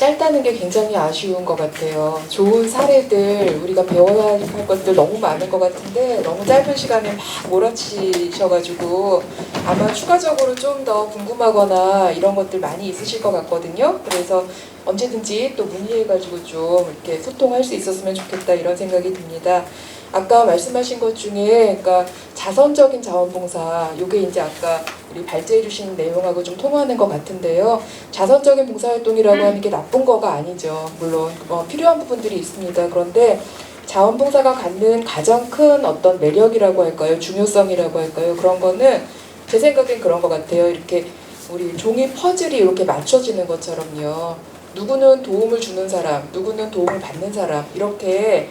짧다는 게 굉장히 아쉬운 것 같아요. 좋은 사례들, 우리가 배워야 할 것들 너무 많은 것 같은데 너무 짧은 시간에 막 몰아치셔가지고 아마 추가적으로 좀 더 궁금하거나 이런 것들 많이 있으실 것 같거든요. 그래서 언제든지 또 문의해가지고 좀 이렇게 소통할 수 있었으면 좋겠다 이런 생각이 듭니다. 아까 말씀하신 것 중에 그러니까 자선적인 자원봉사, 요게 이제 아까 우리 발제해 주신 내용하고 좀 통하는 것 같은데요. 자선적인 봉사활동이라고 하는 게 나쁜 거가 아니죠. 물론 필요한 부분들이 있습니다. 그런데 자원봉사가 갖는 가장 큰 어떤 매력이라고 할까요? 중요성이라고 할까요? 그런 거는 제 생각엔 그런 것 같아요. 이렇게 우리 종이 퍼즐이 이렇게 맞춰지는 것처럼요. 누구는 도움을 주는 사람, 누구는 도움을 받는 사람, 이렇게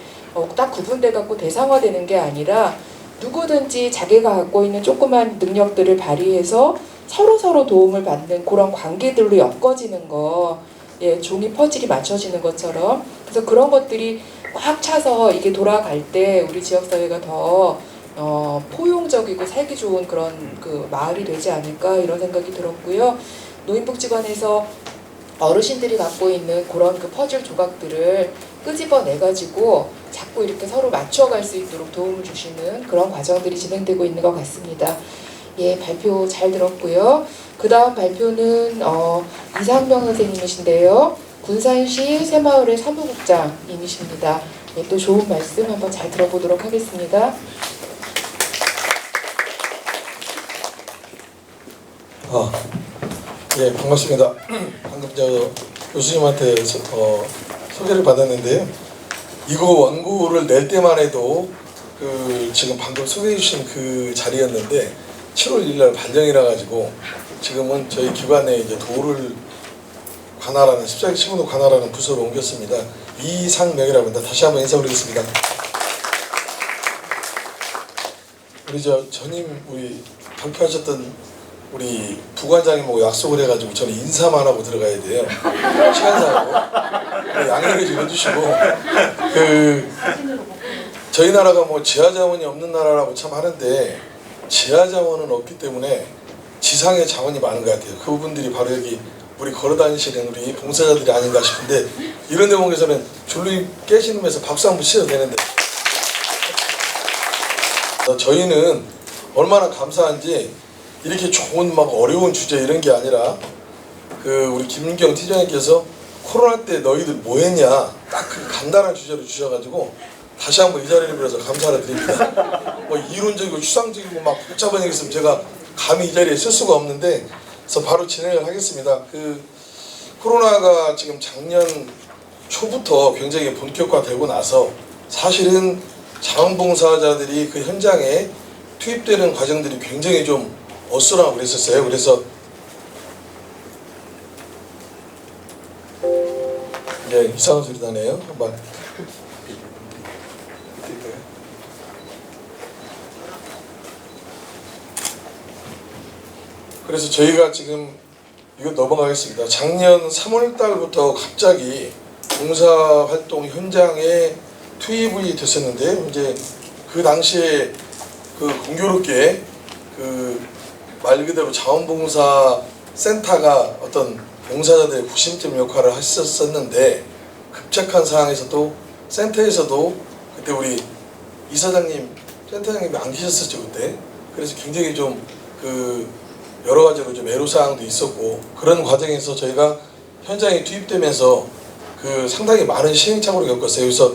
딱 구분돼 갖고 대상화되는 게 아니라 누구든지 자기가 갖고 있는 조그만 능력들을 발휘해서 서로 도움을 받는 그런 관계들로 엮어지는 거, 예, 종이 퍼즐이 맞춰지는 것처럼. 그래서 그런 것들이 꽉 차서 이게 돌아갈 때 우리 지역사회가 더 포용적이고 살기 좋은 그런 그 마을이 되지 않을까 이런 생각이 들었고요. 노인복지관에서 어르신들이 갖고 있는 그런 그 퍼즐 조각들을 끄집어내가지고 자꾸 이렇게 서로 맞춰갈 수 있도록 도움을 주시는 그런 과정들이 진행되고 있는 것 같습니다. 예, 발표 잘 들었고요. 그 다음 발표는 이상명 선생님이신데요. 군산시 새마을의 사무국장님이십니다. 예, 또 좋은 말씀 한번 잘 들어보도록 하겠습니다. 예, 반갑습니다. 방금 교수님한테 소개를 받았는데요. 이거 원고를 낼 때만 해도 지금 방금 소개해 주신 그 자리였는데 7월 1일 발령이라 가지고 지금은 저희 기관에 이제 도를 관할하는 십자기 치문도 관할하는 부서로 옮겼습니다. 이상명이라고 합니다. 다시 한번 인사드리겠습니다. 우리 전임 우리 발표하셨던 우리 부관장님하고 약속을 해가지고 저는 인사만 하고 들어가야 돼요. 시간상으로 양해를 좀 해주시고 저희 나라가 뭐 지하자원이 없는 나라라고 참 하는데 지하자원은 없기 때문에 지상의 자원이 많은 것 같아요. 그분들이 바로 여기 우리 걸어다니시는 우리 봉사자들이 아닌가 싶은데 이런 대목에서는 줄로 깨시면서 박수 한번 치셔도 되는데 저희는 얼마나 감사한지 이렇게 좋은 막 어려운 주제 이런 게 아니라 우리 김민경 팀장님께서 코로나 때 너희들 뭐 했냐 딱 그 간단한 주제로 주셔가지고 다시 한번 이 자리를 빌어서 감사를 드립니다. 뭐 이론적이고 추상적이고 막 복잡한 얘기 있으면 제가 감히 이 자리에 쓸 수가 없는데 그래서 바로 진행을 하겠습니다. 코로나가 지금 작년 초부터 굉장히 본격화되고 나서 사실은 자원봉사자들이 그 현장에 투입되는 과정들이 굉장히 좀 어수선하고 그랬었어요. 그래서 이상한 소리 나네요. 한번 그래서 저희가 지금 이거 넘어가겠습니다. 작년 3월 달부터 갑자기 봉사활동 현장에 투입이 됐었는데 이제 그 당시에 공교롭게 말 그대로 자원봉사 센터가 어떤 봉사자들의 구심점 역할을 했었는데 급작한 상황에서도 센터에서도 그때 우리 이사장님 센터장님이 안 계셨었죠 그때. 그래서 굉장히 좀 여러 가지로 좀 애로사항도 있었고 그런 과정에서 저희가 현장에 투입되면서 상당히 많은 시행착오를 겪었어요. 그래서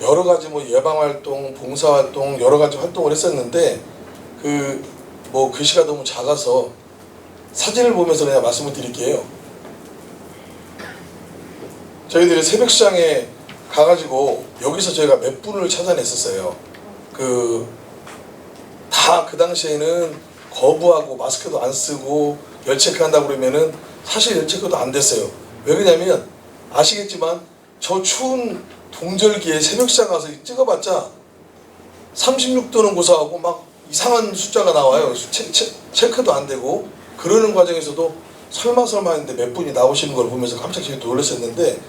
여러 가지 뭐 예방활동, 봉사활동 여러 가지 활동을 했었는데 글씨가 너무 작아서 사진을 보면서 그냥 말씀을 드릴게요. 저희들이 새벽시장에 가가지고 여기서 저희가 몇 분을 찾아냈었어요. 다 그 당시에는 거부하고 마스크도 안 쓰고 열체크한다고 그러면은 사실 열체크도 안 됐어요. 왜 그러냐면 아시겠지만 저 추운 동절기에 새벽시장 가서 찍어봤자 36도는 고사하고 막 이상한 숫자가 나와요. 체크도 안 되고 그러는 과정에서도 설마 했는데 몇 분이 나오시는 걸 보면서 깜짝 놀랐었는데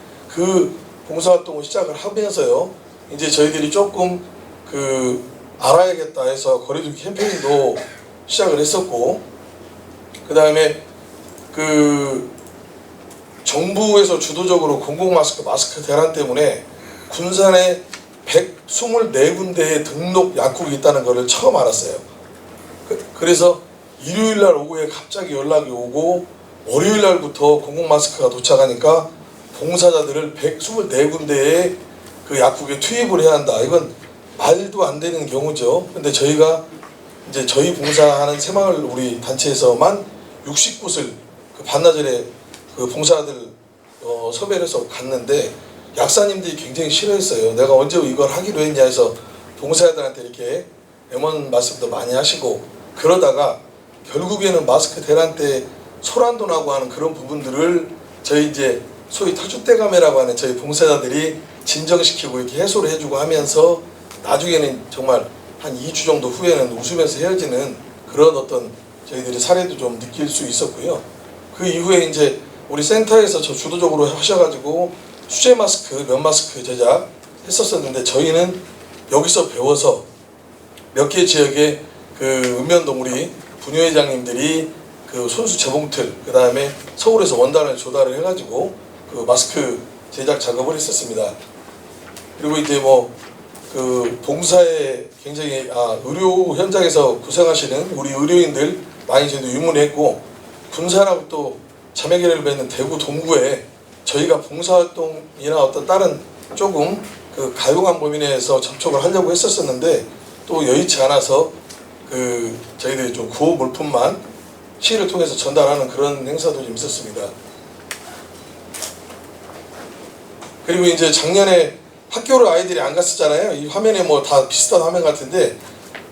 봉사활동을 시작을 하면서요. 이제 저희들이 조금 알아야겠다 해서 거리두기 캠페인도 시작을 했었고 그 다음에 정부에서 주도적으로 공공 마스크 대란 때문에 군산에 124군데의 등록 약국이 있다는 것을 처음 알았어요. 그래서 일요일날 오후에 갑자기 연락이 오고 월요일날부터 공공 마스크가 도착하니까 봉사자들을 124군데의 그 약국에 투입을 해야 한다. 이건 말도 안 되는 경우죠. 근데 저희가 이제 저희 봉사하는 새마을 우리 단체에서만 60곳을 그 반나절에 그 봉사들 섭외를 해서 갔는데 약사님들이 굉장히 싫어했어요. 내가 언제 이걸 하기로 했냐 해서 봉사자들한테 이렇게 애원 말씀도 많이 하시고, 그러다가 결국에는 마스크 대란 때 소란도 나고 하는 그런 부분들을 저희 이제 소위 터줏대감이라고 하는 저희 봉사자들이 진정시키고 이렇게 해소를 해주고 하면서 나중에는 정말 한 2주 정도 후에는 웃으면서 헤어지는 그런 어떤 저희들이 사례도 좀 느낄 수 있었고요. 그 이후에 이제 우리 센터에서 저 주도적으로 하셔가지고 수제 마스크, 면 마스크 제작 했었었는데, 저희는 여기서 배워서 몇 개 지역에 그 읍면동 우리 분유회장님들이 그 손수 재봉틀, 그 다음에 서울에서 원단을 조달을 해가지고 그 마스크 제작 작업을 했었습니다. 그리고 이제 뭐 그 봉사에 굉장히 의료 현장에서 고생하시는 우리 의료인들 많이 저희도 유문했고, 군사라고 또 자매계를 맺는 대구 동구에 저희가 봉사활동이나 어떤 다른 조금 그 가용한 범위 내에서 접촉을 하려고 했었었는데 또 여의치 않아서 그 저희들이 좀 구호 물품만 시를 통해서 전달하는 그런 행사도 좀 있었습니다. 그리고 이제 작년에 학교를 아이들이 안 갔었잖아요. 이 화면에 뭐 다 비슷한 화면 같은데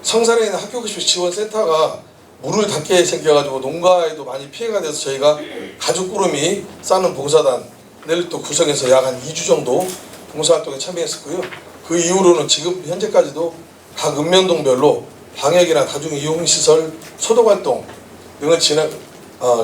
성산에 있는 학교급식 지원센터가 물을 닿게 생겨가지고 농가에도 많이 피해가 돼서 저희가 가죽 구름이 싸는 봉사단을 또 구성해서 약 한 2주 정도 봉사활동에 참여했었고요. 그 이후로는 지금 현재까지도 각 읍면동별로 방역이나 다중이용시설 소독활동 등을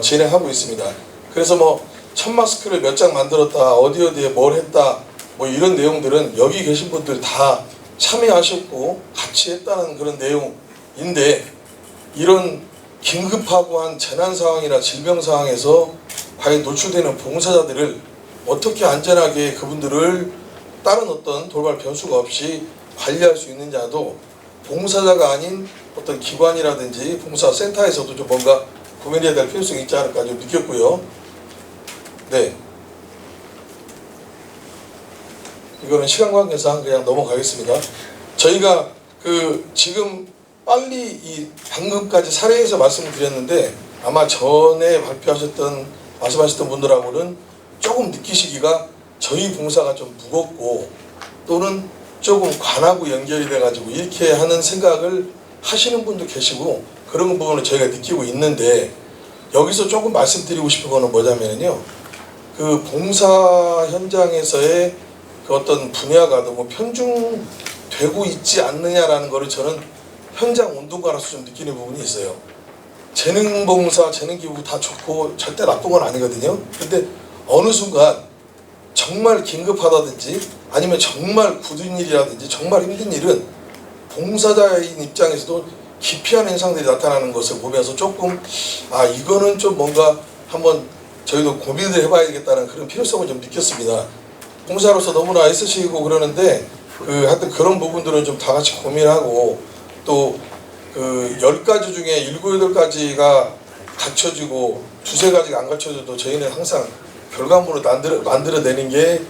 진행하고 있습니다. 그래서 뭐 첫 마스크를 몇 장 만들었다, 어디에 뭘 했다, 뭐 이런 내용들은 여기 계신 분들 다 참여하셨고 같이 했다는 그런 내용인데, 이런 긴급하고 한 재난 상황이나 질병 상황에서 과연 노출되는 봉사자들을 어떻게 안전하게 그분들을 다른 어떤 돌발 변수가 없이 관리할 수 있느냐도 봉사자가 아닌 어떤 기관이라든지 봉사센터에서도 좀 뭔가 고민해야 될 필요성이 있지 않을까 좀 느꼈고요. 네, 이거는 시간 관계상 그냥 넘어가겠습니다. 저희가 그 지금 빨리 이 방금까지 사례에서 말씀을 드렸는데 아마 전에 말씀하셨던 분들하고는 조금 느끼시기가 저희 봉사가 좀 무겁고 또는 조금 관하고 연결이 돼가지고 이렇게 하는 생각을 하시는 분도 계시고 그런 부분을 저희가 느끼고 있는데, 여기서 조금 말씀드리고 싶은 거는 뭐냐면요, 그 봉사 현장에서의 그 어떤 분야가 너무 편중되고 있지 않느냐라는 거를 저는 현장 운동가로서 좀 느끼는 부분이 있어요. 재능봉사, 재능기부 다 좋고 절대 나쁜 건 아니거든요. 근데 어느 순간 정말 긴급하다든지 아니면 정말 굳은 일이라든지 정말 힘든 일은 봉사자인 입장에서도 기피하는 현상들이 나타나는 것을 보면서 조금 이거는 좀 뭔가 한번 저희도 고민을 해봐야 겠다는 그런 필요성을 좀 느꼈습니다. 봉사로서 너무나 애쓰시고 그러는데 하여튼 그런 부분들은 좀 다 같이 고민하고, 또 그 10가지 중에 7, 8가지가 갖춰지고 2, 3가지가 안 갖춰져도 저희는 항상 결과물을 만들어내는 게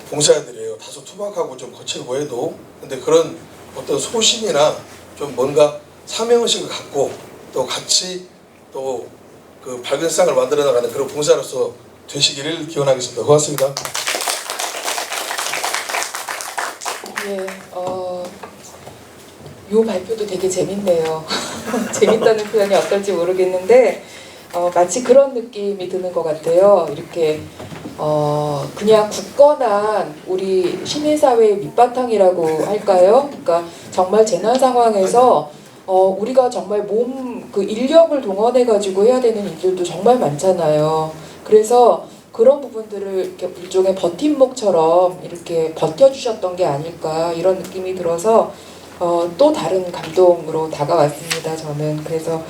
봉사자들이에요. 다소 투박하고 좀 거칠고 해도. 근데 그런 어떤 소신이나 좀 뭔가 사명의식을 갖고 또 같이 또 그 밝은 세상을 만들어 나가는 그런 봉사로서 되시기를 기원하겠습니다. 고맙습니다. 예, 요 발표도 되게 재밌네요. 재밌다는 표현이 어떨지 모르겠는데 마치 그런 느낌이 드는 것 같아요. 이렇게 그냥 굳건한 우리 시민사회의 밑바탕이라고 할까요? 그러니까 정말 재난 상황에서 우리가 정말 그 인력을 동원해 가지고 해야 되는 일들도 정말 많잖아요. 그래서 그런 부분들을 이렇게 일종의 버팀목처럼 이렇게 버텨주셨던 게 아닐까 이런 느낌이 들어서 또 다른 감동으로 다가왔습니다. 저는 그래서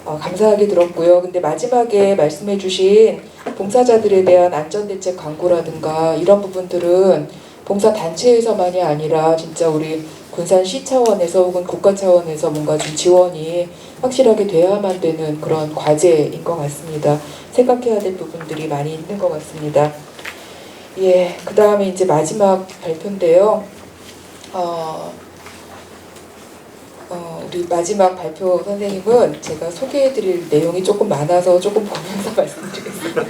감사하게 들었고요. 근데 마지막에 말씀해주신 봉사자들에 대한 안전대책 광고라든가 이런 부분들은 봉사단체에서만이 아니라 진짜 우리 군산시 차원에서 혹은 국가 차원에서 뭔가 좀 지원이 확실하게 돼야만 되는 그런 과제인 것 같습니다. 생각해야 될 부분들이 많이 있는 것 같습니다. 예, 그 다음에 이제 마지막 발표인데요. 우리 마지막 발표 선생님은 제가 소개해드릴 내용이 조금 많아서 조금 보면서 말씀드리겠습니다.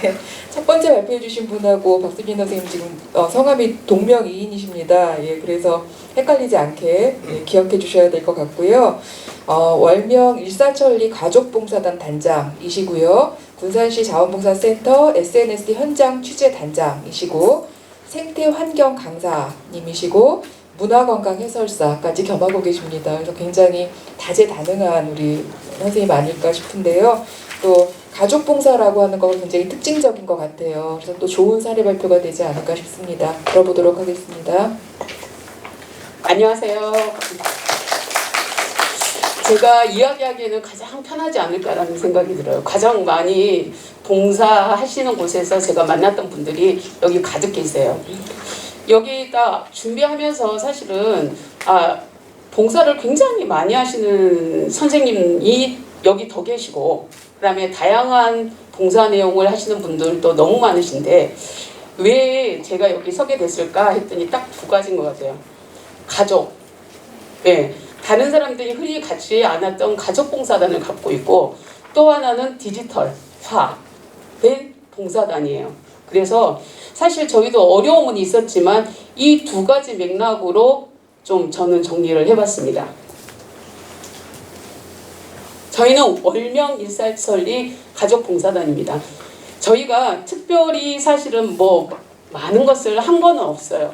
예, 첫 번째 발표해주신 분하고 박수진 선생님 지금 성함이 동명이인이십니다. 예, 그래서 헷갈리지 않게 기억해 주셔야 될 것 같고요. 월명 일사천리 가족봉사단 단장이시고요. 군산시 자원봉사센터 SNS 현장 취재 단장이시고 생태환경 강사님이시고 문화관광 해설사까지 겸하고 계십니다. 그래서 굉장히 다재다능한 우리 선생님 아닐까 싶은데요. 또 가족봉사라고 하는 거 굉장히 특징적인 것 같아요. 그래서 또 좋은 사례 발표가 되지 않을까 싶습니다. 들어보도록 하겠습니다. 안녕하세요. 제가 이야기하기에는 가장 편하지 않을까라는 생각이 들어요. 가장 많이 봉사하시는 곳에서 제가 만났던 분들이 여기 가득 계세요. 여기다 준비하면서 사실은 봉사를 굉장히 많이 하시는 선생님이 여기 더 계시고 그다음에 다양한 봉사 내용을 하시는 분들도 너무 많으신데 왜 제가 여기 서게 됐을까 했더니 딱 두 가지인 것 같아요. 가족. 네. 다른 사람들이 흔히 갖지 않았던 가족봉사단을 갖고 있고 또 하나는 디지털화된 봉사단이에요. 그래서 사실 저희도 어려움은 있었지만 이 두 가지 맥락으로 좀 저는 정리를 해봤습니다. 저희는 월명 일사천리 가족봉사단입니다. 저희가 특별히 사실은 뭐 많은 것을 한 건 없어요.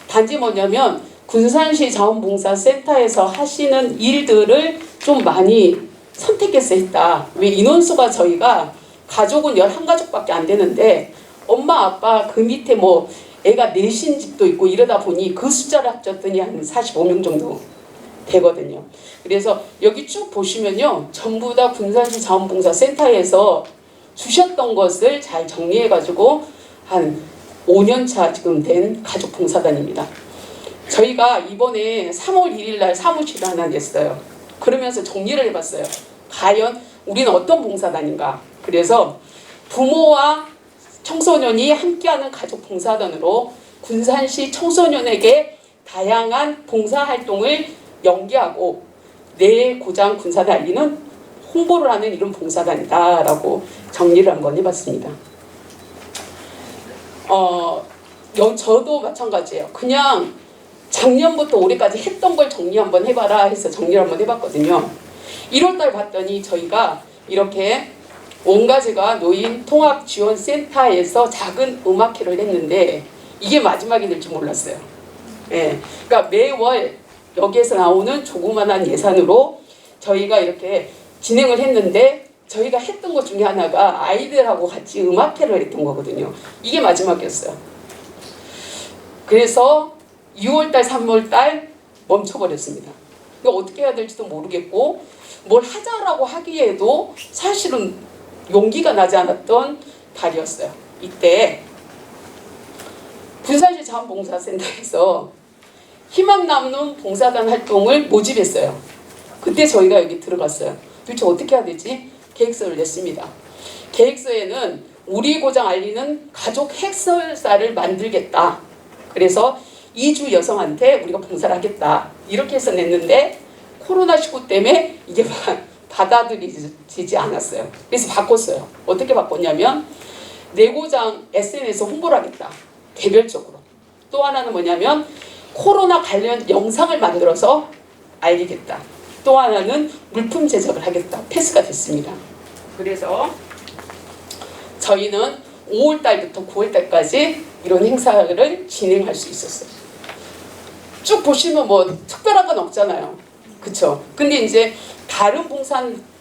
단지 뭐냐면 군산시 자원봉사센터에서 하시는 일들을 좀 많이 선택해서 했다. 왜 인원수가 저희가 가족은 11가족밖에 안 되는데 엄마 아빠 그 밑에 뭐 애가 넷인 집도 있고 이러다 보니 그 숫자를 합쳤더니 한 45명 정도 되거든요. 그래서 여기 쭉 보시면요. 전부 다 군산시 자원봉사센터에서 주셨던 것을 잘 정리해가지고 한 5년차 지금 된 가족봉사단입니다. 저희가 이번에 3월 1일 날 사무실을 하나 냈어요. 그러면서 정리를 해봤어요. 과연 우리는 어떤 봉사단인가. 그래서 부모와 청소년이 함께하는 가족봉사단으로 군산시 청소년에게 다양한 봉사활동을 연계하고 내 고장 군산을 알리는 홍보를 하는 이런 봉사단이다라고 정리를 한번 해봤습니다. 저도 마찬가지예요. 그냥 작년부터 올해까지 했던 걸 정리 한번 해봐라 해서 정리를 한번 해봤거든요. 1월달 봤더니 저희가 이렇게 원가제가 노인 통합지원센터에서 작은 음악회를 했는데 이게 마지막이 될 줄 몰랐어요. 예, 그러니까 매월 여기에서 나오는 조그만한 예산으로 저희가 이렇게 진행을 했는데 저희가 했던 것 중에 하나가 아이들하고 같이 음악회를 했던 거거든요. 이게 마지막이었어요. 그래서 2월달, 3월달 멈춰버렸습니다. 그러니까 어떻게 해야 될지도 모르겠고 뭘 하자라고 하기에도 사실은 용기가 나지 않았던 달이었어요. 이때 군산시 자원봉사센터에서 희망 남는 봉사단 활동을 모집했어요. 그때 저희가 여기 들어갔어요. 도대체 어떻게 해야 되지? 계획서를 냈습니다. 계획서에는 우리 고장 알리는 가족 해설사를 만들겠다. 그래서 이주 여성한테 우리가 봉사를 하겠다. 이렇게 해서 냈는데 코로나19 때문에 이게 받아들이지 않았어요. 그래서 바꿨어요. 어떻게 바꿨냐면 내고장 SNS 홍보를 하겠다. 개별적으로. 또 하나는 뭐냐면 코로나 관련 영상을 만들어서 알리겠다. 또 하나는 물품 제작을 하겠다. 패스가 됐습니다. 그래서 저희는 5월달부터 9월달까지 이런 행사를 진행할 수 있었어요. 쭉 보시면 뭐 특별한 건 없잖아요. 그쵸? 근데 이제 다른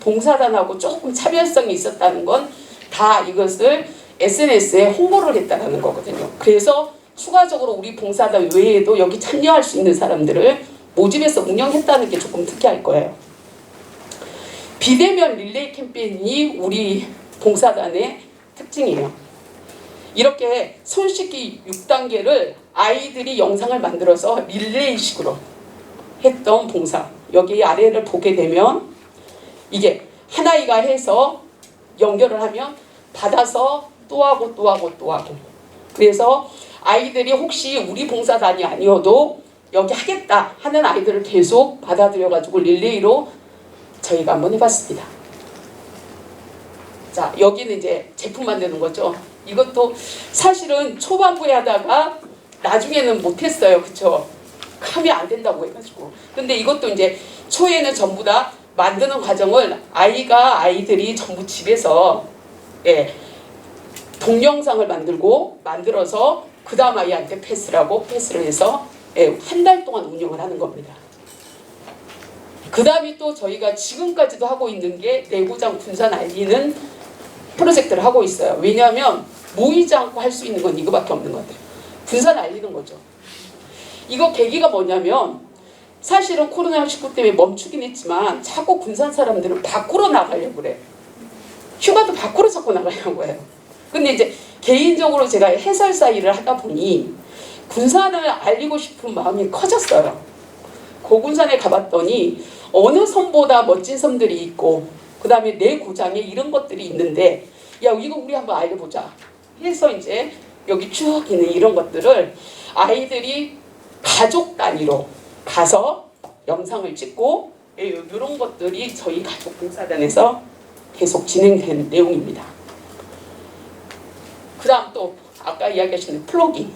봉사단하고 조금 차별성이 있었다는 건 다 이것을 SNS에 홍보를 했다는 거거든요. 그래서 추가적으로 우리 봉사단 외에도 여기 참여할 수 있는 사람들을 모집해서 운영했다는 게 조금 특이할 거예요. 비대면 릴레이 캠페인이 우리 봉사단의 특징이에요. 이렇게 손 씻기 6단계를 아이들이 영상을 만들어서 릴레이식으로 했던 봉사. 여기 아래를 보게 되면 이게 한 아이가 해서 연결을 하면 받아서 또 하고 또 하고 또 하고. 그래서 아이들이 혹시 우리 봉사단이 아니어도 여기 하겠다 하는 아이들을 계속 받아들여가지고 릴레이로 저희가 한번 해봤습니다. 자, 여기는 이제 제품 만드는 거죠. 이것도 사실은 초반부에 하다가 나중에는 못했어요. 그쵸? 하면 안 된다고 해가지고. 근데 이것도 이제 초에는 전부 다 만드는 과정을 아이들이 전부 집에서 동영상을 만들어서 그 다음 아이한테 패스를 해서 한 달 동안 운영을 하는 겁니다. 그 다음에 또 저희가 지금까지도 하고 있는 게 내구장 군산 알리는 프로젝트를 하고 있어요. 왜냐하면 모이지 않고 할 수 있는 건 이거밖에 없는 것 같아요. 군산 알리는 거죠. 이거 계기가 뭐냐면 사실은 코로나19 때문에 멈추긴 했지만 자꾸 군산 사람들은 밖으로 나가려고 그래. 휴가도 밖으로 자꾸 나가려고 해요. 근데 이제 개인적으로 제가 해설사 일을 하다 보니 군산을 알리고 싶은 마음이 커졌어요. 고군산에 가봤더니 어느 섬보다 멋진 섬들이 있고 그 다음에 내 고장에 이런 것들이 있는데 야 이거 우리 한번 알려보자 해서 이제 여기 쭉 있는 이런 것들을 아이들이 가족 단위로 가서 영상을 찍고 이런 것들이 저희 가족 봉사단에서 계속 진행된 내용입니다. 그 다음 또 아까 이야기하신 플로깅.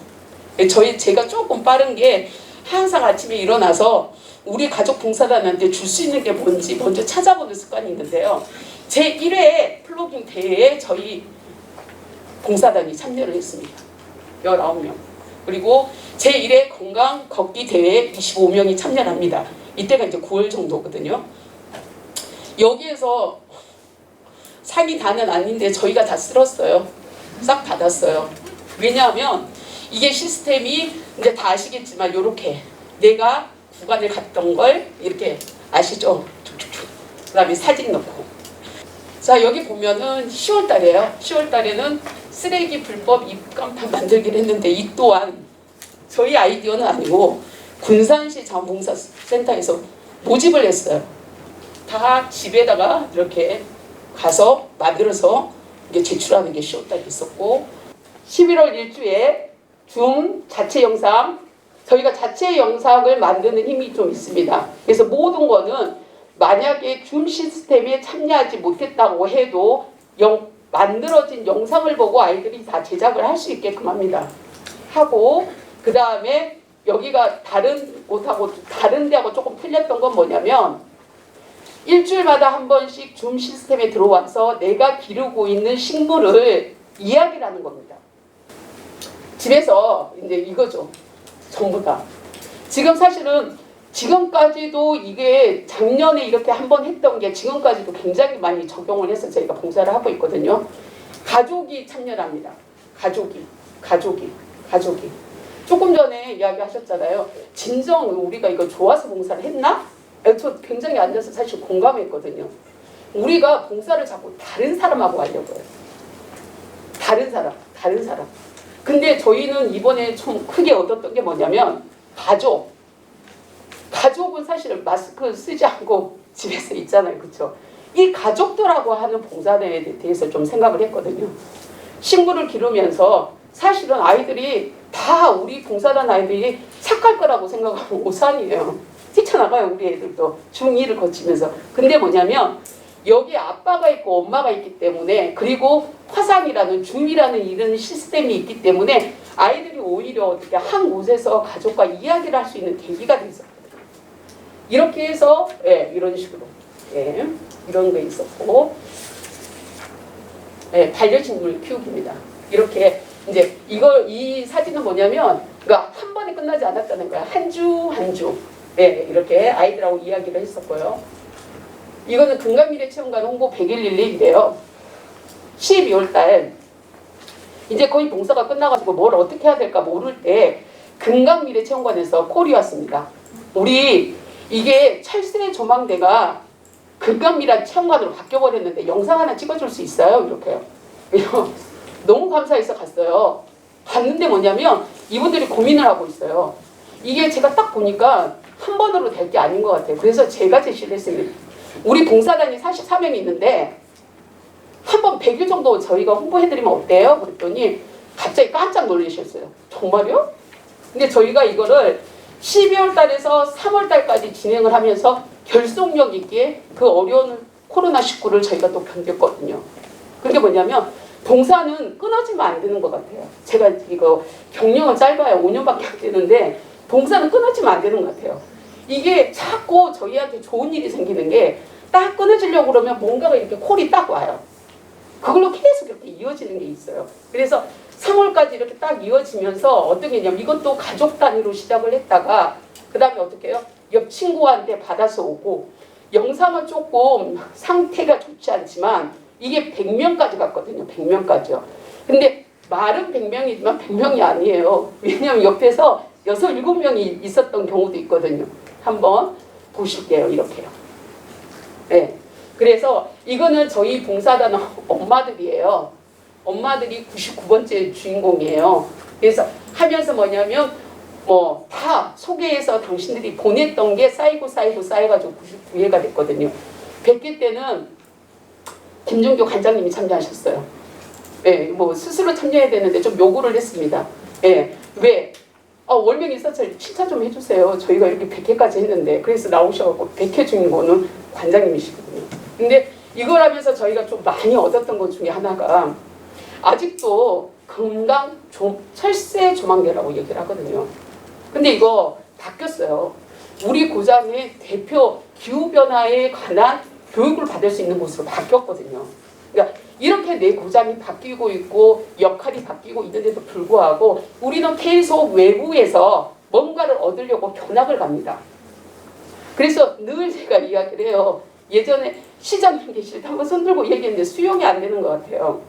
제가 조금 빠른 게 항상 아침에 일어나서 우리 가족 봉사단한테 줄 수 있는 게 뭔지 먼저 찾아보는 습관이 있는데요. 제1회 플로깅 대회에 저희 봉사단이 참여를 했습니다. 19명. 그리고 제1회 건강 걷기 대회에 25명이 참여를 합니다. 이때가 이제 9월 정도거든요. 여기에서 상이 다는 아닌데 저희가 다 쓸었어요. 싹 받았어요. 왜냐하면 이게 시스템이 이제 다 아시겠지만 이렇게 내가 구간을 갔던 걸 이렇게 아시죠? 쭉쭉쭉. 그 다음에 사진 넣고. 자 여기 보면은 10월 달이에요. 10월 달에는 쓰레기 불법 입간판 만들기를 했는데 이 또한 저희 아이디어는 아니고 군산시 자원봉사센터에서 모집을 했어요. 다 집에다가 이렇게 가서 만들어서 이게 제출하는 게 10월 달에 있었고 11월 일주에 줌 자체 영상 저희가 자체 영상을 만드는 힘이 좀 있습니다. 그래서 모든 거는 만약에 줌 시스템에 참여하지 못했다고 해도 만들어진 영상을 보고 아이들이 다 제작을 할 수 있게끔 합니다. 하고 그 다음에 여기가 다른 곳하고 다른 데하고 조금 틀렸던 건 뭐냐면 일주일마다 한 번씩 줌 시스템에 들어와서 내가 기르고 있는 식물을 이야기를 하는 겁니다. 집에서 이제 이거죠. 전부 다. 지금 사실은 지금까지도 이게 작년에 이렇게 한번 했던 게 지금까지도 굉장히 많이 적용을 해서 저희가 봉사를 하고 있거든요. 가족이 참여를 합니다. 가족이. 조금 전에 이야기하셨잖아요. 진정 우리가 이거 좋아서 봉사를 했나? 저 굉장히 앉아서 사실 공감했거든요. 우리가 봉사를 자꾸 다른 사람하고 하려고 해요. 다른 사람. 근데 저희는 이번에 좀 크게 얻었던 게 뭐냐면 가족은 사실 마스크 쓰지 않고 집에서 있잖아요. 그렇죠? 이 가족들하고 하는 봉사에 대해서 좀 생각을 했거든요. 식물을 기르면서 사실은 아이들이 다 우리 봉사단 아이들이 착할 거라고 생각하면 오산이에요. 뛰쳐나가요. 우리 애들도 중2를 거치면서. 근데 뭐냐면 여기 아빠가 있고 엄마가 있기 때문에 그리고 화상이라는 줌이라는 이런 시스템이 있기 때문에 아이들이 오히려 어떻게 한 곳에서 가족과 이야기를 할 수 있는 계기가 돼 있었거든요. 이렇게 해서 이런 식으로 이런 게 있었고 반려식물 키우기입니다. 이렇게 이제 이 사진은 뭐냐면 그러니까 한 번에 끝나지 않았다는 거야. 한 주 이렇게 아이들하고 이야기를 했었고요. 이거는 금강미래체험관 홍보 100일 릴레이인데요. 12월 달 이제 거의 봉사가 끝나가지고 뭘 어떻게 해야 될까 모를 때 금강미래체험관에서 콜이 왔습니다. 우리 이게 철새 조망대가 극감밀한 체험관으로 바뀌어버렸는데 영상 하나 찍어줄 수 있어요? 이렇게요. 너무 감사해서 갔어요. 갔는데 뭐냐면 이분들이 고민을 하고 있어요. 이게 제가 딱 보니까 한 번으로 될 게 아닌 것 같아요. 그래서 제가 제시를 했습니다. 우리 봉사단이 44명이 있는데 한 번 100일 정도 저희가 홍보해드리면 어때요? 그랬더니 갑자기 깜짝 놀라셨어요. 정말요? 근데 저희가 이거를 12월 달에서 3월 달까지 진행을 하면서 결속력 있게 그 어려운 코로나19를 저희가 또 견뎠거든요. 그게 뭐냐면 봉사는 끊어지면 안 되는 것 같아요. 제가 이거 경력은 짧아요. 5년밖에 안 되는데 봉사는 끊어지면 안 되는 것 같아요. 이게 자꾸 저희한테 좋은 일이 생기는 게 딱 끊어지려고 그러면 뭔가가 이렇게 콜이 딱 와요. 그걸로 계속 이렇게 이어지는 게 있어요. 그래서 3월까지 이렇게 딱 이어지면서 어떤 게 있냐면 이것도 가족 단위로 시작을 했다가 그 다음에 어떻게 해요? 옆 친구한테 받아서 오고 영상은 조금 상태가 좋지 않지만 이게 100명까지 갔거든요. 100명까지요. 근데 말은 100명이지만 100명이 아니에요. 왜냐하면 옆에서 6, 7명이 있었던 경우도 있거든요. 한번 보실게요. 이렇게요. 네. 그래서 이거는 저희 봉사단 엄마들이에요. 엄마들이 99번째 주인공이에요. 그래서 하면서 뭐냐면 다 소개해서 당신들이 보냈던 게 쌓여가지고 99회가 됐거든요. 100회 때는 김종교 관장님이 참여하셨어요. 예, 스스로 참여해야 되는데 좀 요구를 했습니다. 예, 왜? 월명 인사철 칭찬 좀 해주세요. 저희가 이렇게 100회까지 했는데. 그래서 나오셔갖고 100회 주인공은 관장님이시거든요. 근데 이걸 하면서 저희가 좀 많이 얻었던 것 중에 하나가 아직도 건강 철새 조망계라고 얘기를 하거든요. 근데 이거 바뀌었어요. 우리 고장의 대표 기후변화에 관한 교육을 받을 수 있는 곳으로 바뀌었거든요. 그러니까 이렇게 내 고장이 바뀌고 있고 역할이 바뀌고 있는데도 불구하고 우리는 계속 외부에서 뭔가를 얻으려고 견학을 갑니다. 그래서 늘 제가 이야기를 해요. 예전에 시장님 계실 때 한번 손들고 얘기했는데 수용이 안 되는 것 같아요.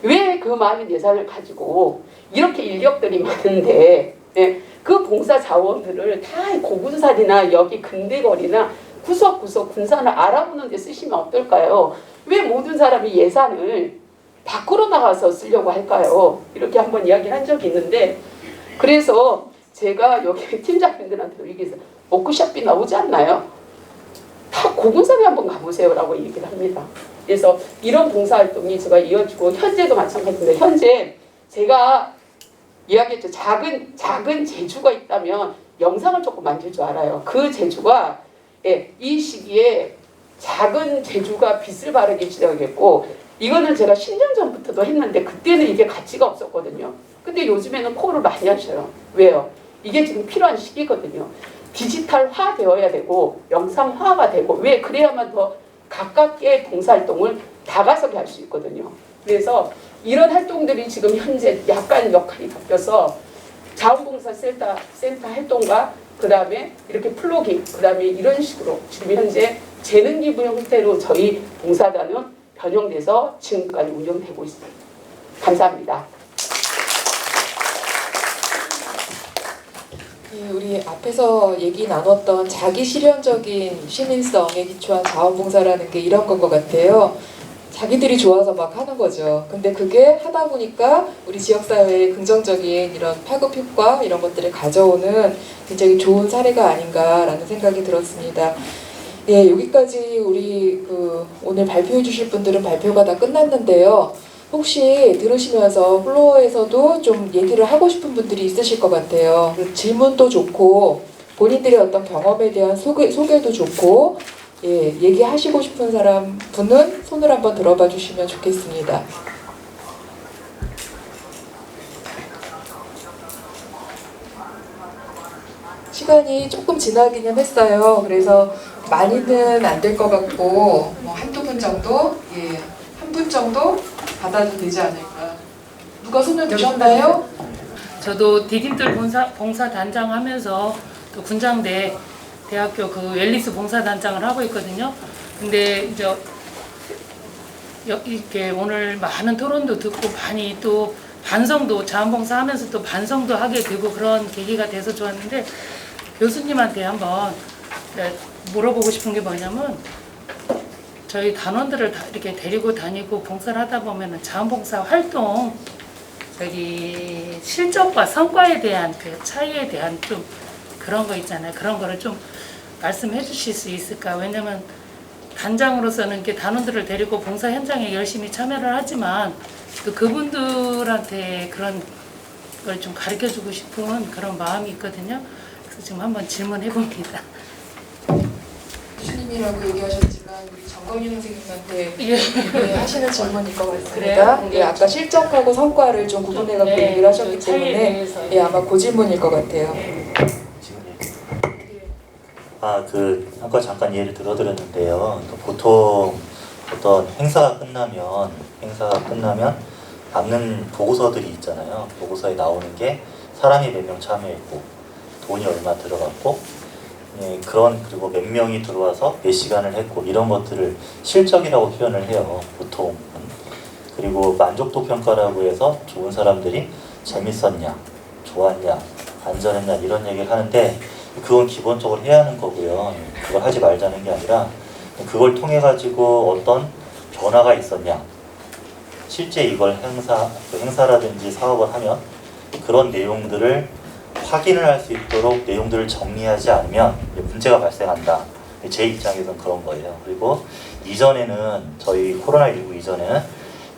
왜 그 많은 예산을 가지고 이렇게 인력들이 많은데 그 봉사 자원들을 다 고군산이나 여기 근대거리나 구석구석 군산을 알아보는 데 쓰시면 어떨까요? 왜 모든 사람이 예산을 밖으로 나가서 쓰려고 할까요? 이렇게 한번 이야기를 한 적이 있는데 그래서 제가 여기 팀장님들한테도 얘기해서 워크숍이 나오지 않나요? 다 고군산에 한번 가보세요 라고 얘기를 합니다. 그래서 이런 봉사활동이 제가 이어지고 현재도 마찬가지인데 현재 제가 이야기했죠. 작은 제주가 있다면 영상을 조금 만질 줄 알아요. 그 제주가 이 시기에 작은 제주가 빛을 발하기 시작했고 이거는 제가 10년 전부터도 했는데 그때는 이게 가치가 없었거든요. 근데 요즘에는 콜을 많이 하셔요. 왜요? 이게 지금 필요한 시기거든요. 디지털화 되어야 되고 영상화가 되고 왜 그래야만 더 가깝게 봉사활동을 다가서게 할 수 있거든요. 그래서 이런 활동들이 지금 현재 약간 역할이 바뀌어서 자원봉사센터 활동과 그 다음에 이렇게 플로깅 그 다음에 이런 식으로 지금 현재 재능기부 형태로 저희 봉사단은 변형돼서 지금까지 운영되고 있습니다. 감사합니다. 우리 앞에서 얘기 나눴던 자기 실현적인 시민성에 기초한 자원봉사라는 게 이런 건 것 같아요. 자기들이 좋아서 막 하는 거죠. 근데 그게 하다 보니까 우리 지역사회에 긍정적인 이런 파급 효과 이런 것들을 가져오는 굉장히 좋은 사례가 아닌가라는 생각이 들었습니다. 예, 여기까지 우리 오늘 발표해 주실 분들은 발표가 다 끝났는데요. 혹시 들으시면서 플로어에서도 좀 얘기를 하고 싶은 분들이 있으실 것 같아요. 질문도 좋고 본인들의 어떤 경험에 대한 소개도 좋고 예, 얘기하시고 싶은 분은 손을 한번 들어봐 주시면 좋겠습니다. 시간이 조금 지나기는 했어요. 그래서 많이는 안 될 것 같고 한두 분 정도, 예, 한 분 정도 받아도 되지 않을까. 누가 손을 드셨나요? 저도 디딤돌 봉사단장 하면서 또 군장대 대학교 그 웰리스 봉사단장을 하고 있거든요. 근데 이제 이렇게 오늘 많은 토론도 듣고 많이 또 반성도 자원봉사 하면서 또 반성도 하게 되고 그런 계기가 돼서 좋았는데 교수님한테 한번 물어보고 싶은 게 뭐냐면 저희 단원들을 다 이렇게 데리고 다니고 봉사를 하다 보면은 자원봉사 활동 저기 실적과 성과에 대한 그 차이에 대한 좀 그런 거 있잖아요. 그런 거를 좀 말씀해 주실 수 있을까? 왜냐면 단장으로서는 이렇게 단원들을 데리고 봉사 현장에 열심히 참여를 하지만 또 그분들한테 그런 걸 좀 가르쳐 주고 싶은 그런 마음이 있거든요. 그래서 지금 한번 질문해 봅니다. 교수님이라고 얘기하셨지만 우리 정건윤 선생님한테 예. 네, 하시는 질문일 것 같습니다. 그래요? 예, 아까 실적하고 성과를 좀 구분해갖고 네, 얘기를 하셨기 그 차이에 때문에 대해서. 예, 아마 그 질문일 것 같아요. 아까 잠깐 예를 들어드렸는데요. 보통 어떤 행사가 끝나면 남는 보고서들이 있잖아요. 보고서에 나오는 게 사람이 몇 명 참여했고 돈이 얼마 들어갔고 그리고 몇 명이 들어와서 몇 시간을 했고 이런 것들을 실적이라고 표현을 해요. 보통. 그리고 만족도 평가라고 해서 좋은 사람들이 재밌었냐, 좋았냐, 안전했냐 이런 얘기를 하는데 그건 기본적으로 해야 하는 거고요. 그걸 하지 말자는 게 아니라 그걸 통해 가지고 어떤 변화가 있었냐, 실제 이걸 행사라든지 사업을 하면 그런 내용들을 확인을 할 수 있도록 내용들을 정리하지 않으면 문제가 발생한다. 제 입장에서는 그런 거예요. 그리고 이전에는 저희 코로나19 이전에는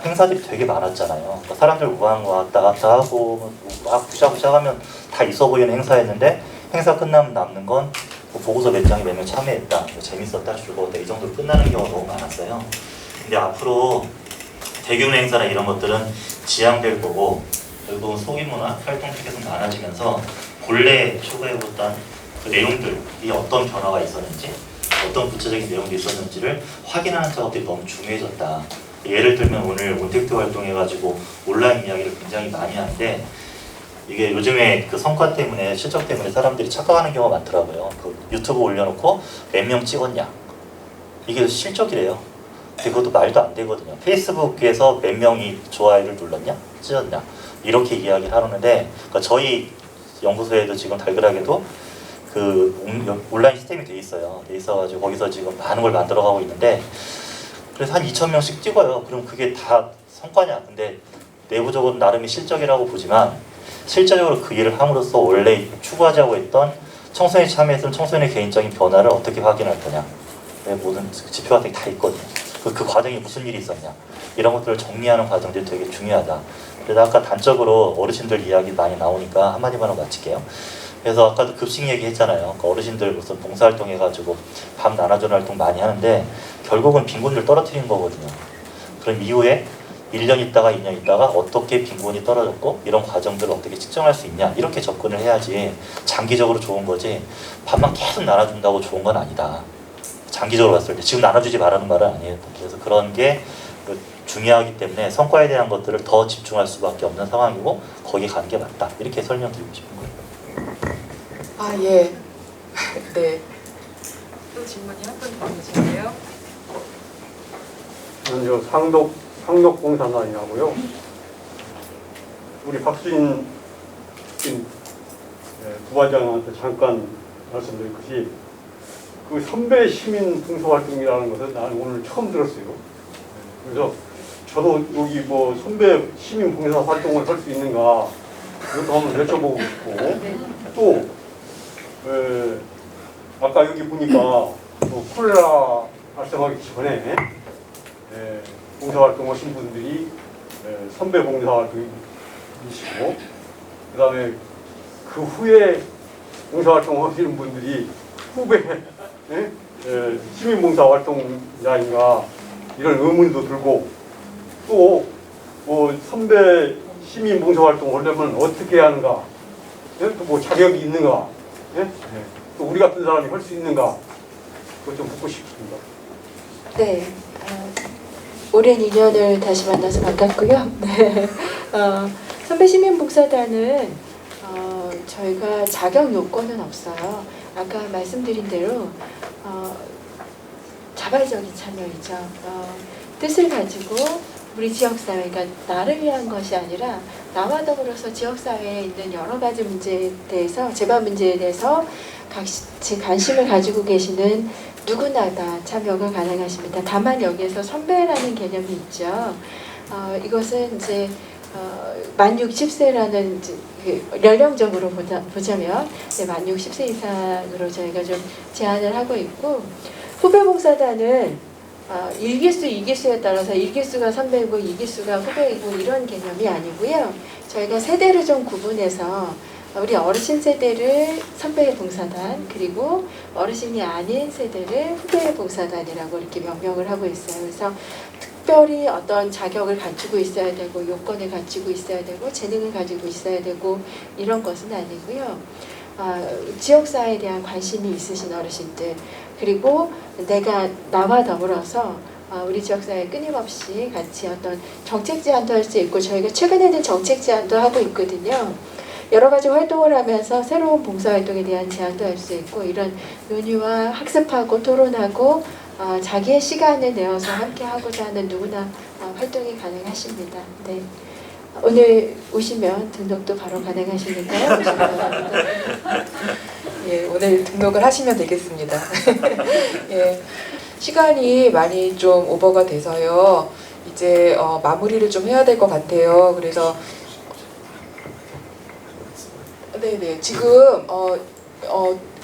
행사들이 되게 많았잖아요. 그러니까 사람들 우왕 왔다 갔다 하고 막 부샤부샤 하면 다 있어 보이는 행사였는데 행사 끝나면 남는 건 보고서 몇 장에 몇 명 참여했다, 재밌었다, 즐거웠다 이 정도로 끝나는 경우가 너무 많았어요. 근데 앞으로 대규모 행사나 이런 것들은 지양될 거고 결국은 소규모나 활동이 계속 많아지면서 본래 추구해봤던 그 내용들이 어떤 변화가 있었는지 어떤 구체적인 내용도 있었는지를 확인하는 작업들이 너무 중요해졌다. 예를 들면 오늘 온택트 활동해가지고 온라인 이야기를 굉장히 많이 하는데 이게 요즘에 그 성과 때문에 실적 때문에 사람들이 착각하는 경우가 많더라고요. 그 유튜브 올려놓고 몇 명 찍었냐 이게 실적이래요. 근데 그것도 말도 안 되거든요. 페이스북에서 몇 명이 좋아요를 눌렀냐 찢었냐 이렇게 이야기를 하는데 그러니까 저희 연구소에도 지금 달걀하게도 그 온라인 시스템이 돼 있어요. 돼 있어가지고 거기서 지금 많은 걸 만들어가고 있는데 그래서 한 2,000명씩 찍어요. 그럼 그게 다 성과냐? 근데 내부적으로 나름의 실적이라고 보지만 실제적으로 그 일을 함으로써 원래 추구하자고 했던 청소년이 참여했던 청소년의 개인적인 변화를 어떻게 확인할 거냐, 모든 지표 같은 게 다 있거든요. 그 과정에 무슨 일이 있었냐 이런 것들을 정리하는 과정들이 되게 중요하다. 그래서 아까 단적으로 어르신들 이야기 많이 나오니까 한마디만 하고 마칠게요. 그래서 아까도 급식 얘기했잖아요. 그 어르신들 무슨 봉사활동 해가지고 밥 나눠주는 활동 많이 하는데 결국은 빈곤율 떨어뜨린 거거든요. 그럼 이후에 1년 있다가 2년 있다가 어떻게 빈곤이 떨어졌고 이런 과정들을 어떻게 측정할 수 있냐 이렇게 접근을 해야지 장기적으로 좋은 거지 밥만 계속 나눠준다고 좋은 건 아니다. 장기적으로 봤을 때 지금 나눠주지 말라는 말은 아니에요. 그래서 그런 게 중요하기 때문에 성과에 대한 것들을 더 집중할 수밖에 없는 상황이고 거기에 가는 게 맞다. 이렇게 설명드리고 싶은 거예요. 아 예. 네. 또 질문이 한 분 더 계신데요. 저는 상록봉사단이라고요. 우리 박수인 부반장한테 잠깐 말씀드릴 것이 그 선배 시민 봉사활동이라는 것을 나는 오늘 처음 들었어요. 그래서 저도 여기 뭐 선배 시민 봉사활동을 할 수 있는가 이것도 한번 여쭤보고 싶고 또 아까 여기 보니까 또 콜레라 발생하기 전에 봉사활동 하신 분들이 선배 봉사활동이시고 그 다음에 그 후에 봉사활동 하시는 분들이 후배 시민봉사활동자인가 이런 의문도 들고 또 뭐 선배 시민봉사활동 하려면 어떻게 하는가 또 뭐 자격이 있는가 또 우리 같은 사람이 할 수 있는가 그거 좀 묻고 싶습니다. 네, 오랜 인연을 다시 만나서 반갑고요. 네, 선배 시민봉사단은 저희가 자격 요건은 없어요. 아까 말씀드린 대로 자발적인 참여이죠. 뜻을 가지고 우리 지역사회가 나를 위한 것이 아니라 나와 더불어서 지역사회에 있는 여러 가지 문제에 대해서 재반 문제에 대해서 같이 관심을 가지고 계시는 누구나 다 참여가 가능하십니다. 다만 여기에서 선배라는 개념이 있죠. 이것은 이제 만 60세라는 연령적으로 보자면 만 60세 이상으로 저희가 좀 제한을 하고 있고 후배 봉사단은 1기수, 2기수에 따라서 1기수가 선배이고 2기수가 후배이고 이런 개념이 아니고요. 저희가 세대를 좀 구분해서 우리 어르신 세대를 선배의 봉사단 그리고 어르신이 아닌 세대를 후배의 봉사단이라고 이렇게 명명을 하고 있어요. 그래서 특별히 어떤 자격을 갖추고 있어야 되고 요건을 갖추고 있어야 되고 재능을 가지고 있어야 되고 이런 것은 아니고요. 지역사회에 대한 관심이 있으신 어르신들 그리고 나와 더불어서 우리 지역사회에 끊임없이 같이 어떤 정책 제안도 할 수 있고 저희가 최근에는 정책 제안도 하고 있거든요. 여러 가지 활동을 하면서 새로운 봉사활동에 대한 제안도 할 수 있고 이런 논의와 학습하고 토론하고 자기의 시간을 내어서 함께 하고자 하는 누구나 활동이 가능하십니다. 네. 오늘 오시면 등록도 바로 가능하시니까요. 예, 오늘 등록을 하시면 되겠습니다. 예, 시간이 많이 좀 오버가 돼서요. 이제 마무리를 좀 해야 될 것 같아요. 그래서 네네 지금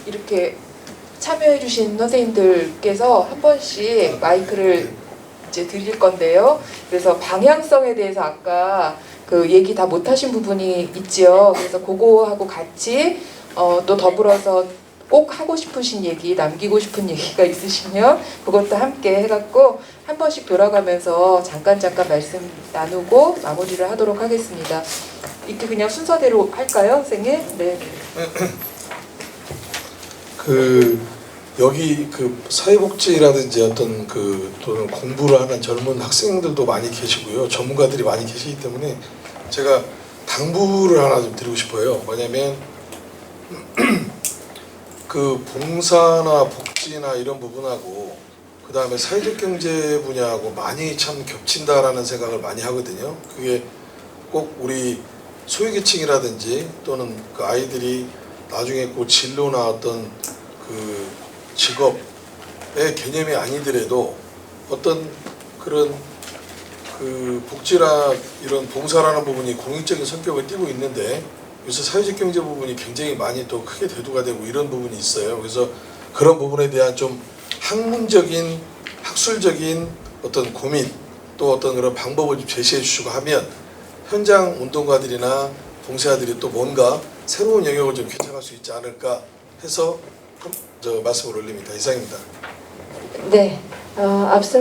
이렇게 참여해주신 선생님들께서 한 번씩 마이크를 이제 드릴 건데요. 그래서 방향성에 대해서 아까 그 얘기 다 못하신 부분이 있지요. 그래서 그거하고 같이 또 더불어서 꼭 하고 싶으신 얘기, 남기고 싶은 얘기가 있으시면 그것도 함께 해갖고 한 번씩 돌아가면서 잠깐 말씀 나누고 마무리를 하도록 하겠습니다. 이렇게 그냥 순서대로 할까요, 선생님? 네. 여기 사회복지라든지 어떤 또는 공부를 하는 젊은 학생들도 많이 계시고요. 전문가들이 많이 계시기 때문에 제가 당부를 하나 좀 드리고 싶어요. 뭐냐면 봉사나 복지나 이런 부분하고 그 다음에 사회적 경제 분야하고 많이 참 겹친다라는 생각을 많이 하거든요. 그게 꼭 우리 소외계층이라든지 또는 아이들이 나중에 진로나 어떤 직업의 개념이 아니더라도 어떤 그런 복지나 이런 봉사라는 부분이 공익적인 성격을 띠고 있는데 요새 사회적 경제 부분이 굉장히 많이 또 크게 대두가 되고 이런 부분이 있어요. 그래서 그런 부분에 대한 좀 학문적인 학술적인 어떤 고민 또 어떤 그런 방법을 좀 제시해 주시고 하면 현장 운동가들이나 봉사자들이 또 뭔가 새로운 영역을 좀 개척할 수 있지 않을까 해서 말씀을 올립니다. 이상입니다. 네, 앞서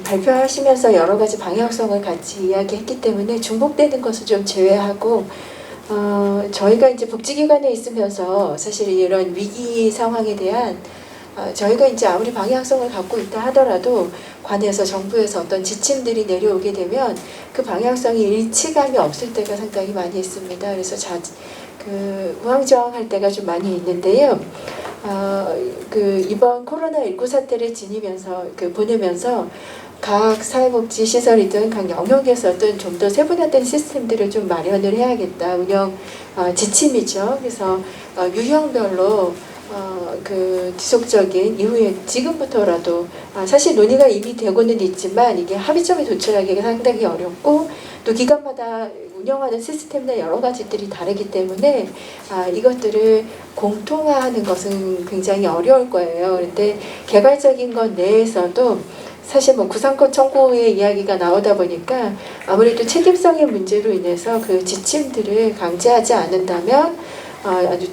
발표하시면서 여러 가지 방향성을 같이 이야기했기 때문에 중복되는 것을 좀 제외하고 저희가 이제 복지기관에 있으면서 사실 이런 위기 상황에 대한 저희가 이제 아무리 방향성을 갖고 있다 하더라도 관에서 정부에서 어떤 지침들이 내려오게 되면 그 방향성이 일치감이 없을 때가 상당히 많이 있습니다. 그래서 우왕좌왕할 때가 좀 많이 있는데요. 이번 코로나19 사태를 보내면서 각 사회복지 시설이든 각 영역에서든 좀 더 세분화된 시스템들을 좀 마련을 해야겠다. 운영 지침이죠. 그래서 유형별로 지속적인 이후에 지금부터라도 사실 논의가 이미 되고는 있지만 이게 합의점에 도출하기가 상당히 어렵고 또 기관마다 운영하는 시스템이나 여러 가지들이 다르기 때문에 이것들을 공통화하는 것은 굉장히 어려울 거예요. 그런데 개발적인 것 내에서도 사실 구상권 청구의 이야기가 나오다 보니까 아무래도 책임성의 문제로 인해서 그 지침들을 강제하지 않는다면 아주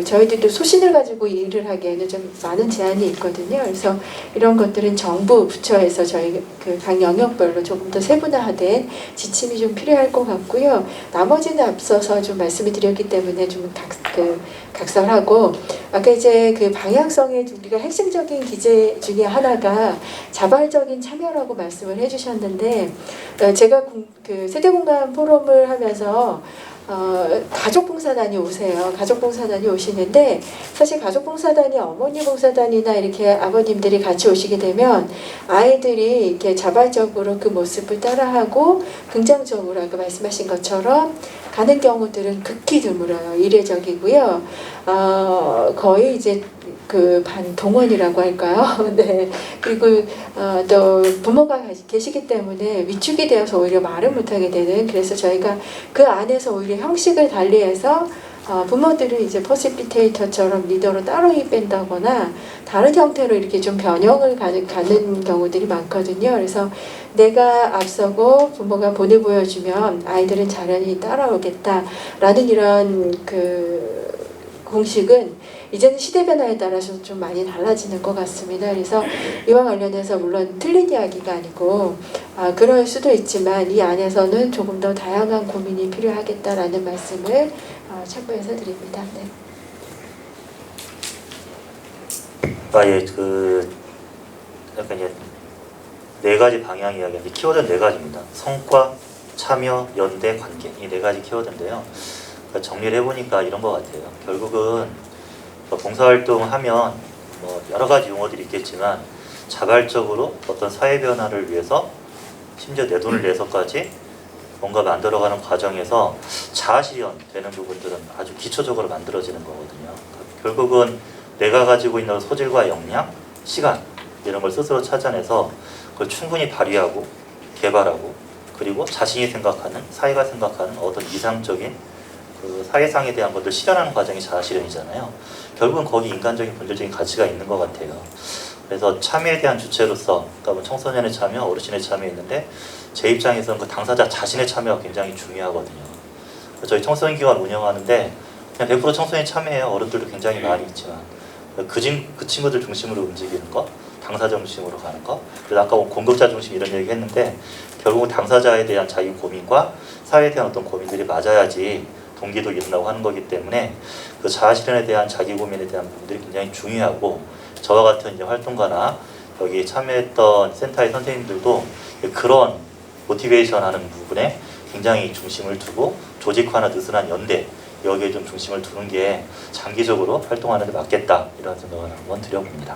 저희들도 소신을 가지고 일을 하기에는 좀 많은 제한이 있거든요. 그래서 이런 것들은 정부 부처에서 저희 각 영역별로 조금 더 세분화된 지침이 좀 필요할 것 같고요. 나머지는 앞서서 좀 말씀을 드렸기 때문에 좀 각설하고 아까 이제 방향성의 우리가 핵심적인 기제 중에 하나가 자발적인 참여라고 말씀을 해주셨는데 제가 세대공감 포럼을 하면서 가족봉사단이 오세요. 가족봉사단이 오시는데 사실 가족봉사단이 어머니 봉사단이나 이렇게 아버님들이 같이 오시게 되면 아이들이 이렇게 자발적으로 그 모습을 따라하고 긍정적으로 아까 말씀하신 것처럼 가는 경우들은 극히 드물어요. 이례적이고요. 거의 이제 그 반동원이라고 할까요? 네. 그리고 또 부모가 계시기 때문에 위축이 되어서 오히려 말을 못하게 되는, 그래서 저희가 그 안에서 오히려 형식을 달리해서 부모들은 이제 퍼시피테이터처럼 리더로 따로 뺀다거나 다른 형태로 이렇게 좀 변형을 가는 경우들이 많거든요. 그래서 내가 앞서고 부모가 본을 보여주면 아이들은 자연히 따라오겠다라는 이런 그 공식은 이제는 시대 변화에 따라서 좀 많이 달라지는 것 같습니다. 그래서 이와 관련해서 물론 틀린 이야기가 아니고 그럴 수도 있지만 이 안에서는 조금 더 다양한 고민이 필요하겠다라는 말씀을 참고해서 드립니다. 네. 예, 그 약간 이제 네 가지 방향 이야기인데 키워드는 네 가지입니다. 성과, 참여, 연대, 관계, 이 네 가지 키워드인데요. 그러니까 정리를 해보니까 이런 것 같아요. 결국은 봉사활동하면 뭐 여러 가지 용어들이 있겠지만 자발적으로 어떤 사회 변화를 위해서 심지어 내 돈을 내서까지 뭔가 만들어가는 과정에서 자아실현 되는 부분들은 아주 기초적으로 만들어지는 거거든요. 결국은 내가 가지고 있는 소질과 역량, 시간 이런 걸 스스로 찾아내서 그걸 충분히 발휘하고 개발하고 그리고 자신이 생각하는, 사회가 생각하는 어떤 이상적인 그 사회상에 대한 것들 실현하는 과정이 자아실현이잖아요. 결국은 거기 인간적인 본질적인 가치가 있는 것 같아요. 그래서 참여에 대한 주체로서, 그러니까 뭐 청소년의 참여, 어르신의 참여 있는데 제 입장에서는 그 당사자 자신의 참여가 굉장히 중요하거든요. 저희 청소년기관 운영하는데 그냥 100% 청소년이 참여해요. 어른들도 굉장히 많이 있지만 그 친구들 중심으로 움직이는 것, 당사자 중심으로 가는 것. 그래서 아까 공급자 중심 이런 얘기 했는데 결국은 당사자에 대한 자기 고민과 사회에 대한 어떤 고민들이 맞아야지 동기도 일어나고 하는 거기 때문에 그 자아실현에 대한 자기 고민에 대한 부분들이 굉장히 중요하고 저와 같은 이제 활동가나 여기 참여했던 센터의 선생님들도 그런 모티베이션 하는 부분에 굉장히 중심을 두고 조직화나 느슨한 연대 여기에 좀 중심을 두는 게 장기적으로 활동하는 데 맞겠다 이런 생각을 한번 드려봅니다.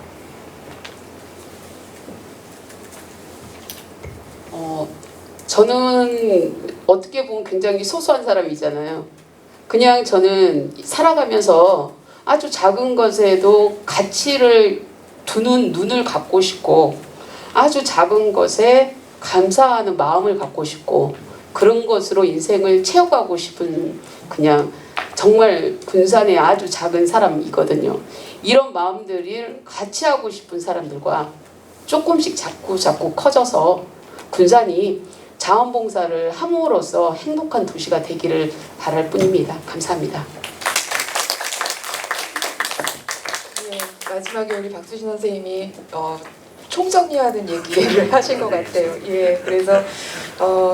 저는 어떻게 보면 굉장히 소소한 사람이잖아요. 그냥 저는 살아가면서 아주 작은 것에도 가치를 두는 눈을 갖고 싶고 아주 작은 것에 감사하는 마음을 갖고 싶고 그런 것으로 인생을 채워가고 싶은 그냥 정말 군산의 아주 작은 사람이거든요. 이런 마음들을 같이 하고 싶은 사람들과 조금씩 자꾸 커져서 군산이 자원봉사를 함으로써 행복한 도시가 되기를 바랄 뿐입니다. 감사합니다. 네, 마지막에 우리 박수진 선생님이 총정리하는 얘기를 하신 것 같아요. 예, 그래서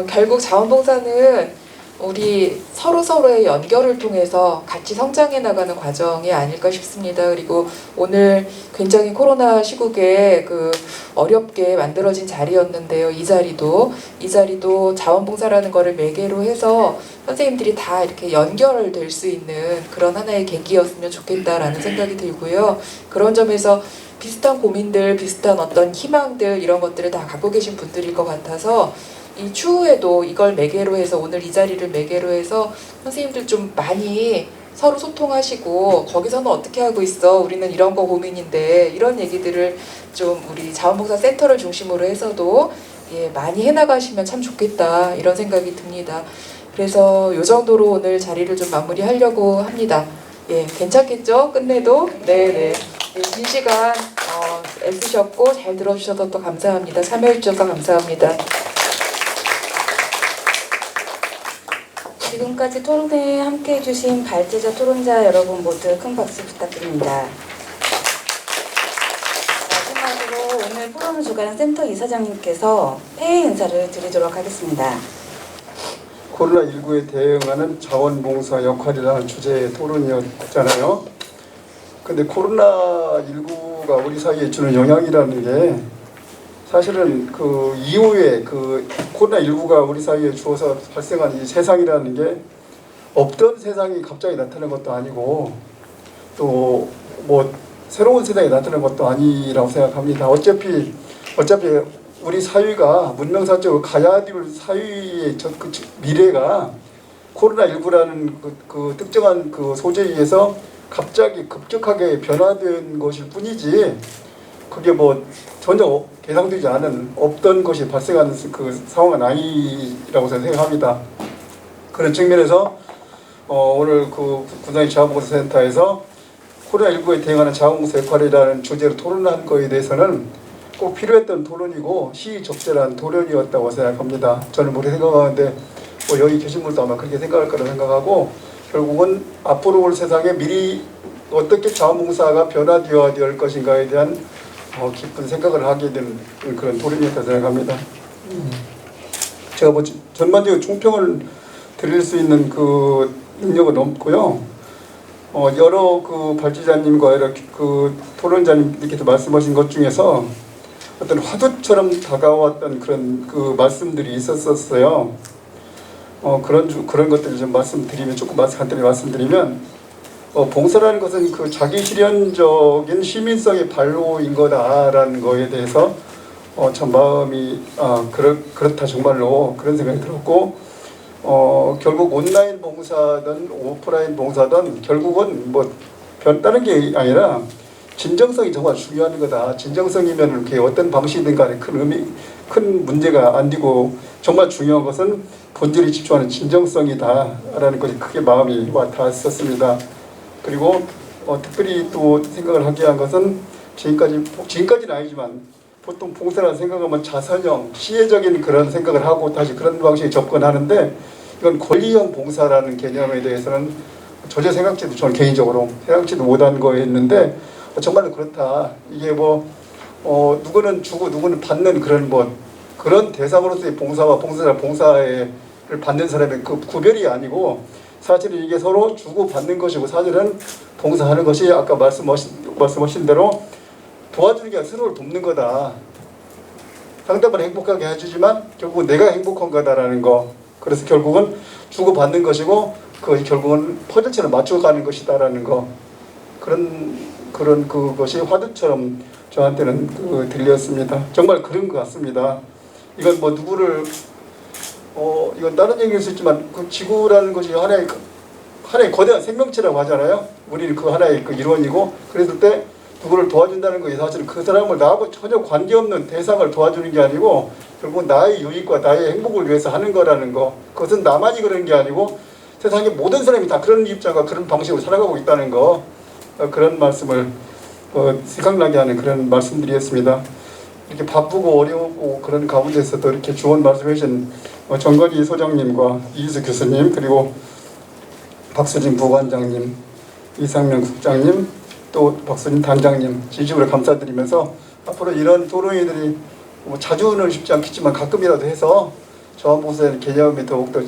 결국 자원봉사는 우리 서로의 연결을 통해서 같이 성장해 나가는 과정이 아닐까 싶습니다. 그리고 오늘 굉장히 코로나 시국에 그 어렵게 만들어진 자리였는데요. 이 자리도 자원봉사라는 거를 매개로 해서 선생님들이 다 이렇게 연결될 수 있는 그런 하나의 계기였으면 좋겠다라는 생각이 들고요. 그런 점에서 비슷한 고민들, 비슷한 어떤 희망들 이런 것들을 다 갖고 계신 분들일 것 같아서 이 추후에도 이걸 매개로 해서 오늘 이 자리를 매개로 해서 선생님들 좀 많이 서로 소통하시고 거기서는 어떻게 하고 있어? 우리는 이런 거 고민인데 이런 얘기들을 좀 우리 자원봉사 센터를 중심으로 해서도 많이 해나가시면 참 좋겠다 이런 생각이 듭니다. 그래서 이 정도로 오늘 자리를 좀 마무리하려고 합니다. 예, 괜찮겠죠? 끝내도? 네네. 긴 시간 애쓰셨고 잘 들어주셔서 또 감사합니다. 참여해주셔서 감사합니다. 지금까지 토론회에 함께해 주신 발제자 토론자 여러분 모두 큰 박수 부탁드립니다. 마지막으로 오늘 포럼을 주관한 센터 이사장님께서 폐회 인사를 드리도록 하겠습니다. 코로나19에 대응하는 자원봉사 역할이라는 주제의 토론이었잖아요. 근데 코로나19가 우리 사회에 주는 영향이라는 게 사실은 그 이후에 그 코로나19가 우리 사회에 주어서 발생한 이 세상이라는 게 없던 세상이 갑자기 나타난 것도 아니고 또 뭐 새로운 세상이 나타난 것도 아니라고 생각합니다. 어차피 우리 사회가 문명사적으로 가야 될 사회의 그 미래가 코로나19라는 그 특정한 그 소재에 의해서 갑자기 급격하게 변화된 것일 뿐이지 그게 뭐 전혀 예상되지 않은 없던 것이 발생하는 그 상황은 아니라고 생각합니다. 그런 측면에서 오늘 그 군산시 자원봉사센터에서 코로나19에 대응하는 자원봉사 역할이라는 주제로 토론한 거에 대해서는 꼭 필요했던 토론이고 시의적절한 토론이었다고 생각합니다. 저는 그렇게 생각하는데 뭐 여기 계신 분도 아마 그렇게 생각할 거라고 생각하고 결국은 앞으로 올 세상에 미리 어떻게 자원봉사가 변화되어야 될 것인가에 대한 깊은 생각을 하게 되는 그런 토론이었다고 생각합니다. 제가 뭐 전반적으로 총평을 드릴 수 있는 그 능력은 없고요. 여러 그 발제자님과 이렇게 그 토론자님께서 말씀하신 것 중에서 어떤 화두처럼 다가왔던 그런 그 말씀들이 있었어요. 그런 것들을 좀 말씀드리면 조금 간단히 말씀드리면 봉사라는 것은 그 자기 실현적인 시민성의 발로인 거다라는 거에 대해서 참 마음이 그렇다 정말로 그런 생각이 들었고 결국 온라인 봉사든 오프라인 봉사든 결국은 뭐 다른 게 아니라 진정성이 정말 중요한 거다. 진정성이면 이렇게 어떤 방식이든 간에 큰 문제가 안 되고 정말 중요한 것은 본질에 집중하는 진정성이다라는 것이 크게 마음이 와 닿았었습니다. 그리고 특별히 또 생각을 하게 한 것은 지금까지는 아니지만 보통 봉사라는 생각하면 자선형, 시혜적인 그런 생각을 하고 다시 그런 방식에 접근하는데 이건 권리형 봉사라는 개념에 대해서는 전혀 생각지도 저는 개인적으로 생각지도 못한 거였는데 정말로 그렇다. 이게 뭐 누구는 주고 누구는 받는 그런 대상으로서의 봉사와 봉사를 받는 사람의 그 구별이 아니고 사실은 이게 서로 주고 받는 것이고 사실은 봉사하는 것이 아까 말씀하신 대로 도와주는 게 아니라 서로를 돕는 거다. 상대방을 행복하게 해주지만 결국은 내가 행복한 거다라는 거. 그래서 결국은 주고 받는 것이고 그것이 결국은 퍼즐처럼 맞춰가는 것이다라는 거. 그런 그것이 화두처럼 저한테는 들렸습니다. 정말 그런 것 같습니다. 이건 뭐 누구를 이건 다른 얘기일 수 있지만 그 지구라는 것이 하나의 거대한 생명체라고 하잖아요. 우리는 그 하나의 그 일원이고 그랬을 때 누구를 도와준다는 것이 사실은 그 사람을 나하고 전혀 관계없는 대상을 도와주는 게 아니고 결국 나의 유익과 나의 행복을 위해서 하는 거라는 거. 그것은 나만이 그런 게 아니고 세상의 모든 사람이 다 그런 입장과 그런 방식으로 살아가고 있다는 거. 그런 말씀을 생각나게 하는 그런 말씀들이었습니다. 이렇게 바쁘고 어려우고 그런 가운데서도 이렇게 좋은 말씀해 주신 정건희 소장님과 이희수 교수님 그리고 박수진 부관장님, 이상명 국장님 또 박수진 단장님 진심으로 감사드리면서 앞으로 이런 토론회들이 뭐 자주는 쉽지 않겠지만 가끔이라도 해서 자원봉사의 개념이 더욱더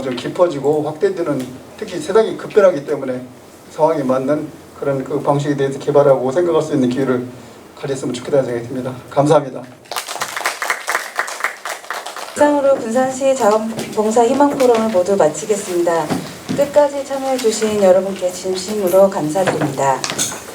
좀 깊어지고 확대되는 특히 세상이 급변하기 때문에 상황에 맞는 그런 그 방식에 대해서 개발하고 생각할 수 있는 기회를 가졌으면 좋겠다는 생각이 듭니다. 감사합니다. 이상으로 군산시 자원봉사 희망 포럼을 모두 마치겠습니다. 끝까지 참여해 주신 여러분께 진심으로 감사드립니다.